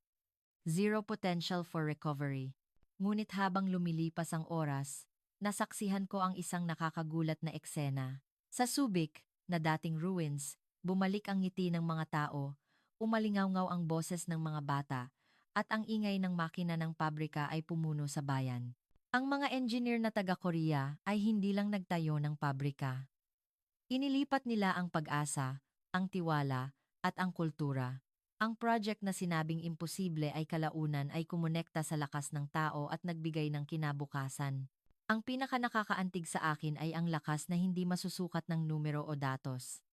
zero potential for recovery. Ngunit habang lumilipas ang oras, nasaksihan ko ang isang nakakagulat na eksena. Sa Subic, na dating ruins, bumalik ang ngiti ng mga tao, umalingaw-ngaw ang boses ng mga bata, at ang ingay ng makina ng pabrika ay pumuno sa bayan. Ang mga engineer na taga-Korea ay hindi lang nagtayo ng pabrika. Inilipat nila ang pag-asa, ang tiwala, at ang kultura. Ang project na sinabing imposible ay kalaunan ay kumonekta sa lakas ng tao at nagbigay ng kinabukasan. Ang pinaka-nakakaantig sa akin ay ang lakas na hindi masusukat ng numero o datos.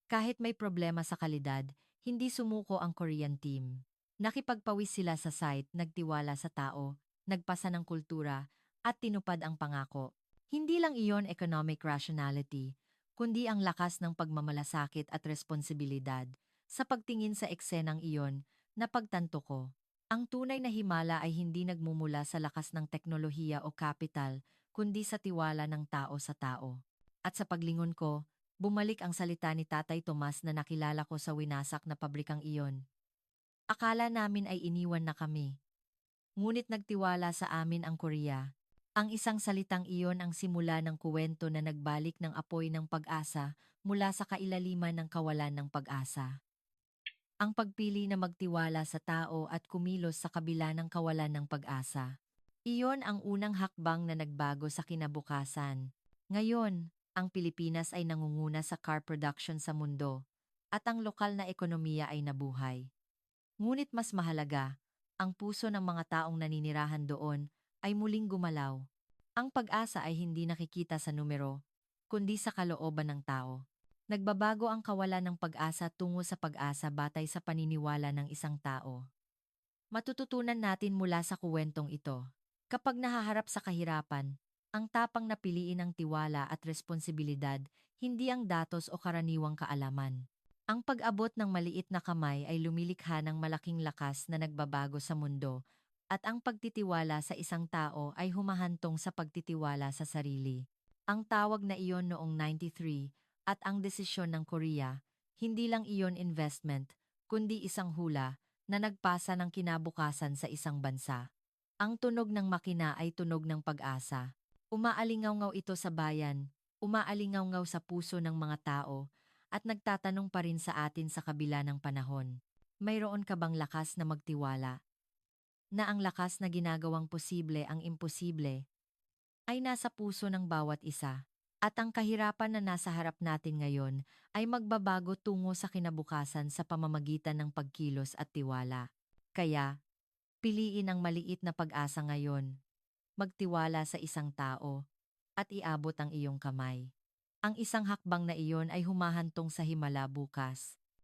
Kahit may problema sa kalidad, hindi sumuko ang Korean team. Nakipagpawis sila sa site, nagtiwala sa tao, nagpasa ng kultura, at tinupad ang pangako. Hindi lang iyon economic rationality, kundi ang lakas ng pagmamalasakit at responsibilidad. Sa pagtingin sa eksenang iyon, napagtanto ko, ang tunay na himala ay hindi nagmumula sa lakas ng teknolohiya o kapital, kundi sa tiwala ng tao sa tao. At sa paglingon ko, bumalik ang salita ni Tatay Tomas na nakilala ko sa winasak na pabrikang iyon. Akala namin ay iniwan na kami. Ngunit nagtiwala sa amin ang Korea. Ang isang salitang iyon ang simula ng kuwento na nagbalik ng apoy ng pag-asa mula sa kailaliman ng kawalan ng pag-asa. Ang pagpili na magtiwala sa tao at kumilos sa kabila ng kawalan ng pag-asa. Iyon ang unang hakbang na nagbago sa kinabukasan. Ngayon, ang Pilipinas ay nangunguna sa car production sa mundo, at ang lokal na ekonomiya ay nabuhay. Ngunit mas mahalaga, ang puso ng mga taong naninirahan doon ay muling gumalaw. Ang pag-asa ay hindi nakikita sa numero, kundi sa kalooban ng tao. Nagbabago ang kawalan ng pag-asa tungo sa pag-asa batay sa paniniwala ng isang tao. Matututunan natin mula sa kuwentong ito. Kapag nahaharap sa kahirapan, Ang tapang na piliin ang tiwala at responsibilidad, hindi ang datos o karaniwang kaalaman. Ang pag-abot ng maliit na kamay ay lumilikha ng malaking lakas na nagbabago sa mundo, at ang pagtitiwala sa isang tao ay humahantong sa pagtitiwala sa sarili. Ang tawag na iyon noong 93 at ang desisyon ng Korea, hindi lang iyon investment, kundi isang hula na nagpasa ng kinabukasan sa isang bansa. Ang tunog ng makina ay tunog ng pag-asa. Umaalingaw ito sa bayan, umaalingaw sa puso ng mga tao, at nagtatanong pa rin sa atin sa kabila ng panahon. Mayroon ka bang lakas na magtiwala? Na ang lakas na ginagawang posible ang imposible ay nasa puso ng bawat isa. At ang kahirapan na nasa harap natin ngayon ay magbabago tungo sa kinabukasan sa pamamagitan ng pagkilos at tiwala. Kaya, piliin ang maliit na pag-asa ngayon. Magtiwala sa isang tao at iabot ang iyong kamay. Ang isang hakbang na iyon ay humahantong sa himala bukas.